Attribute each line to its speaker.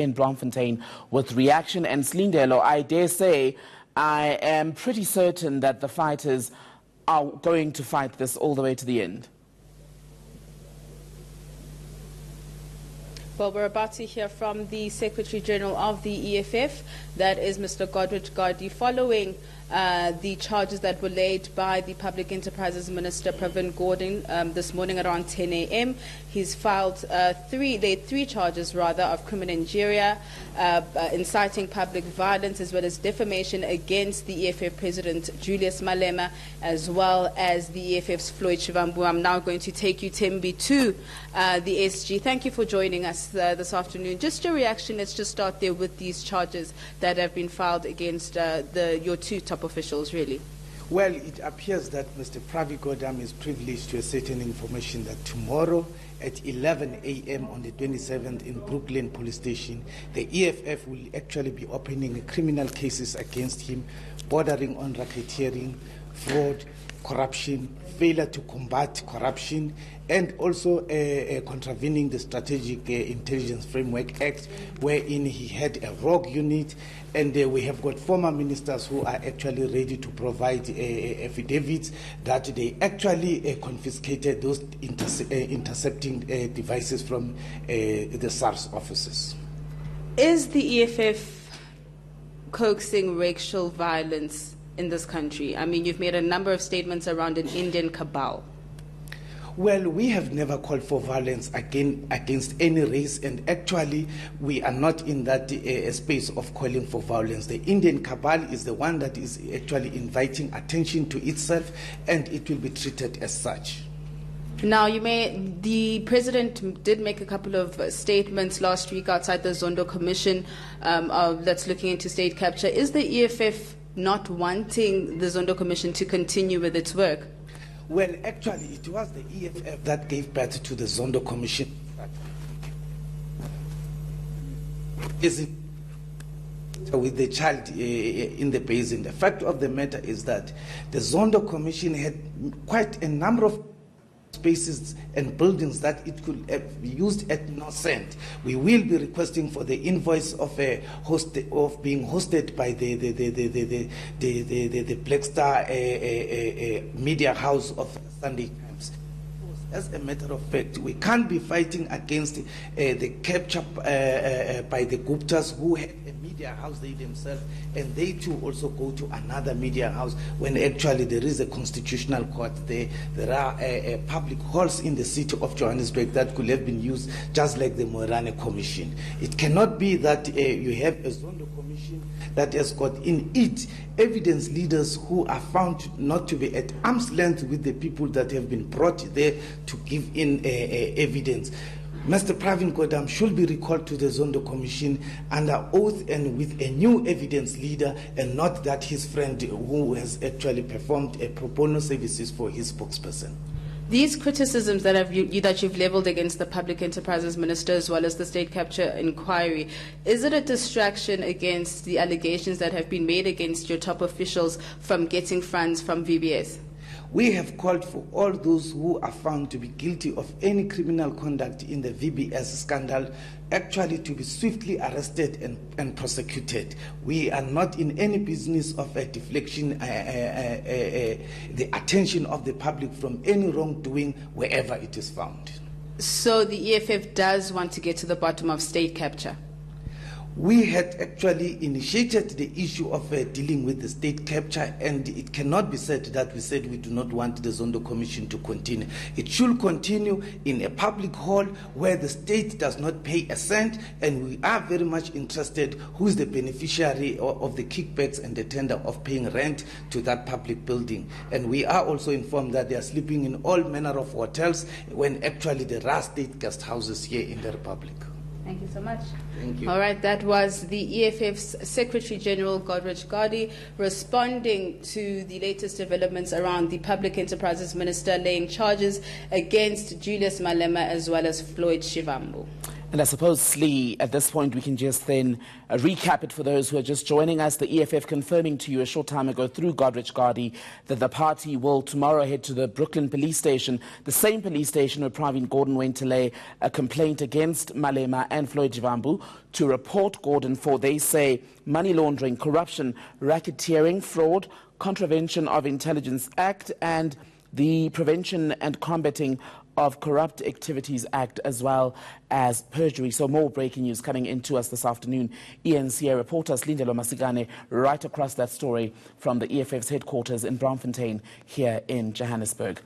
Speaker 1: in Bloemfontein with reaction. And Silindelo, I dare say, I am pretty certain that the fighters are going to fight this all the way to the end.
Speaker 2: Well, we're about to hear from the Secretary General of the EFF, that is Mr. Godrich Gardee, following the charges that were laid by the Public Enterprises Minister Pravin Gordhan this morning around 10 a.m. He's filed three charges of crimen injuria, inciting public violence, as well as defamation against the EFF President Julius Malema, as well as the EFF's Floyd Shivambu. I'm now going to take you, Tembi, to the SG. Thank you for joining us this afternoon. Just your reaction, let's just start there with these charges that have been filed against your two top officials, really.
Speaker 3: Well, it appears that Mr. Pravin Gordhan is privileged to a certain information that tomorrow at 11 a.m. on the 27th in Brooklyn Police Station, the EFF will actually be opening criminal cases against him, bordering on racketeering, fraud, corruption, failure to combat corruption, and also contravening the Strategic Intelligence Framework Act, wherein he had a rogue unit, and we have got former ministers who are actually ready to provide affidavits that they actually confiscated those intercepting devices from the SARS offices.
Speaker 2: Is the EFF coaxing racial violence in this country? I mean, you've made a number of statements around an Indian cabal.
Speaker 3: Well, we have never called for violence against any race, and actually we are not in that space of calling for violence. The Indian cabal is the one that is actually inviting attention to itself, and it will be treated as such.
Speaker 2: Now, the president did make a couple of statements last week outside the Zondo Commission that's looking into state capture. Is the EFF not wanting the Zondo Commission to continue with its work?
Speaker 3: Well, actually, it was the EFF that gave birth to the Zondo Commission. Is it with the child in the basin? The fact of the matter is that the Zondo Commission had quite a number of spaces and buildings that it could be used at no cent. We will be requesting for the invoice of being hosted by the Black Star media house of Sunday Times. As a matter of fact, we can't be fighting against the capture by the Guptas, who had a media house they themselves, and they too also go to another media house, when actually there is a constitutional court there. There are public halls in the city of Johannesburg that could have been used just like the Moerane Commission. It cannot be that you have a Zondo Commission that has got in it evidence leaders who are found not to be at arm's length with the people that have been brought there to give in evidence. Mr. Pravin Gordhan should be recalled to the Zondo Commission under oath and with a new evidence leader, and not that his friend who has actually performed pro bono services for his spokesperson.
Speaker 2: These criticisms that you've leveled against the Public Enterprises Minister, as well as the state capture inquiry, is it a distraction against the allegations that have been made against your top officials from getting funds from VBS?
Speaker 3: We have called for all those who are found to be guilty of any criminal conduct in the VBS scandal actually to be swiftly arrested and prosecuted. We are not in any business of deflection the attention of the public from any wrongdoing wherever it is found.
Speaker 2: So the EFF does want to get to the bottom of state capture?
Speaker 3: We had actually initiated the issue of dealing with the state capture, and it cannot be said that we said we do not want the Zondo Commission to continue. It should continue in a public hall where the state does not pay a cent, and we are very much interested who is the beneficiary of the kickbacks and the tender of paying rent to that public building. And we are also informed that they are sleeping in all manner of hotels when actually there are state guest houses here in the Republic.
Speaker 2: Thank you so much.
Speaker 3: Thank you.
Speaker 2: All right, that was the EFF's Secretary General, Godrich Gardee, responding to the latest developments around the Public Enterprises Minister laying charges against Julius Malema as well as Floyd Shivambu.
Speaker 1: And I suppose, Slee, at this point we can just then recap it for those who are just joining us. The EFF confirming to you a short time ago through Godrich Gardee that the party will tomorrow head to the Brooklyn police station, the same police station where Pravin Gordhan went to lay a complaint against Malema and Floyd Jivambu, to report Gordhan for, they say, money laundering, corruption, racketeering, fraud, contravention of Intelligence Act and the Prevention and Combating of Corrupt Activities Act, as well as perjury. So more breaking news coming into us this afternoon. ENCA reporter Silindelo Masikane right across that story from the EFF's headquarters in Braamfontein here in Johannesburg.